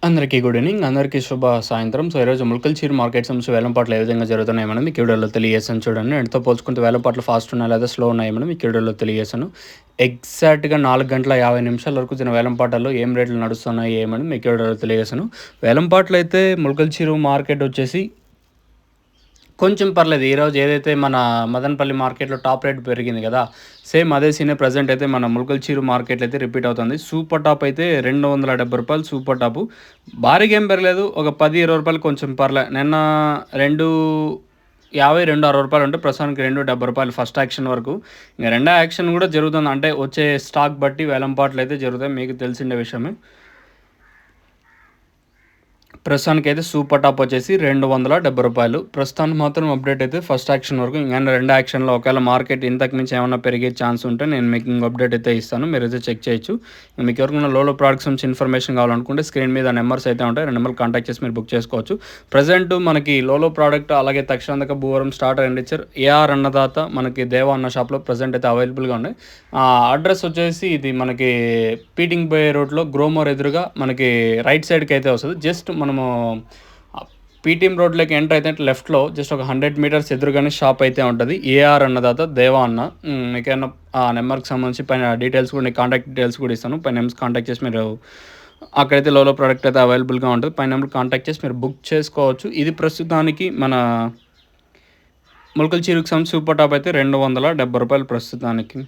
అందరికీ good evening. అందరికీ శుభ సాయంత్రం. సో, ఈరోజు ములకల్చీరు మార్కెట్ సంస్థ వేలంపాట్లు ఏ విధంగా జరుగుతున్నాయో మనం మీకు ఈ వీడియోలో తెలియజేశాను చూడండి. ఎంతో పోల్చుకుంటే వేలంపాట్లు ఫాస్ట్ ఉన్నాయా లేదా స్లో ఉన్నాయో మనం మీకు ఈ వీడియోలో తెలియజేశాను. ఎగ్జాక్ట్‌గా 4 గంటల 50 నిమిషాల వరకు జరిగిన వేలంపాటల్లో ఏం రేట్లు నడుస్తున్నాయి ఏమని మీకు ఈ వీడియోలో తెలియజేశాను. వేలంపాట్లయితే ములకల్చీరు మార్కెట్ వచ్చేసి కొంచెం పర్లేదు. ఈరోజు ఏదైతే మన మదనపల్లి మార్కెట్‌లో టాప్ రేట్ పెరిగింది గదా! సేమ్ అదే సీనే ప్రెజెంట్ అయితే మన ములకల్చీరు మార్కెట్‌లో అయితే రిపీట్ అవుతుంది. సూపర్ టాప్ అయితే రూ. 270 సూపర్ టాపు. భారీగా ఏం పెరగలేదు. ఒక 10, 20 కొంచెం పర్లే. నిన్న 250, రూ. 260 ఉంటే ప్రస్తుతానికి రూ. 270 ఫస్ట్ యాక్షన్ వరకు. ఇంక రెండో యాక్షన్ గూడా జరుగుతుంది. అంటే వచ్చే స్టాక్ బట్టి వేలంపాట్లయితే జరుగుతాయి. మీకు తెలిసిండే విషయమే. ప్రస్తుతానికైతే సూపర్ టాప్ వచ్చేసి రూ. 270. ప్రస్తుతానికి మాత్రం అప్డేట్ అయితే ఫస్ట్ యాక్షన్ వరకు. ఇంక రెండో యాక్షన్‌లో ఒకవేళ మార్కెట్ ఇంతకు మించి ఏమన్నా పెరిగే ఛాన్స్ ఉంటే నేను మీకు ఇంకో అప్డేట్ అయితే ఇస్తాను. మీరైతే చెక్ చేయొచ్చు. మీకు ఎవరికైనా లోలో ప్రొడక్ట్స్ నుంచి ఇన్ఫర్మేషన్ కావాలనుకుంటే స్క్రీన్ మీద నెంబర్స్ అయితే ఉంటాయి. 2 నెంబర్లు కాంటాక్ట్ చేసి మీరు బుక్ చేసుకోవచ్చు. ప్రెజెంట్ మనకి లోలో ప్రోడక్ట్ అలాగే తక్షణందక భూవరం స్టార్టర్ అండ్ ఇచ్చర్ ఏఆర్ అన్నదాత మనకి దేవా అన్న షాప్లో ప్రెజెంట్ అయితే అవైలబుల్గా ఉన్నాయి. అడ్రస్ వచ్చేసి ఇది మనకి పీటింగ్ బే రోడ్లో గ్రోమోర్ ఎదురుగా మనకి రైట్ సైడ్కి అయితే వస్తుంది. జస్ట్ మనము పీటీఎం రోడ్లోకి ఎంటర్ అయితే లెఫ్ట్లో జస్ట్ ఒక 100 మీటర్స్ ఎదురుగానే షాప్ అయితే ఉంటుంది. ఏఆర్ అన్నదాత దేవా అన్న. మీకేమన్నా ఆ నెంబర్కి సంబంధించి పైన డీటెయిల్స్ కూడా కాంటాక్ట్ డీటెయిల్స్ కూడా ఇస్తాను. పైన నెంబర్స్ కాంటాక్ట్ చేసి మీరు అక్కడైతే లోలో ప్రోడక్ట్ అయితే అవైలబుల్గా ఉంటుంది. పైన నెంబర్ కాంటాక్ట్ చేసి మీరు బుక్ చేసుకోవచ్చు. ఇది ప్రస్తుతానికి మన ములకల్చీరుకి సంబంధించి సూపర్ టాప్ అయితే రూ. 270 ప్రస్తుతానికి.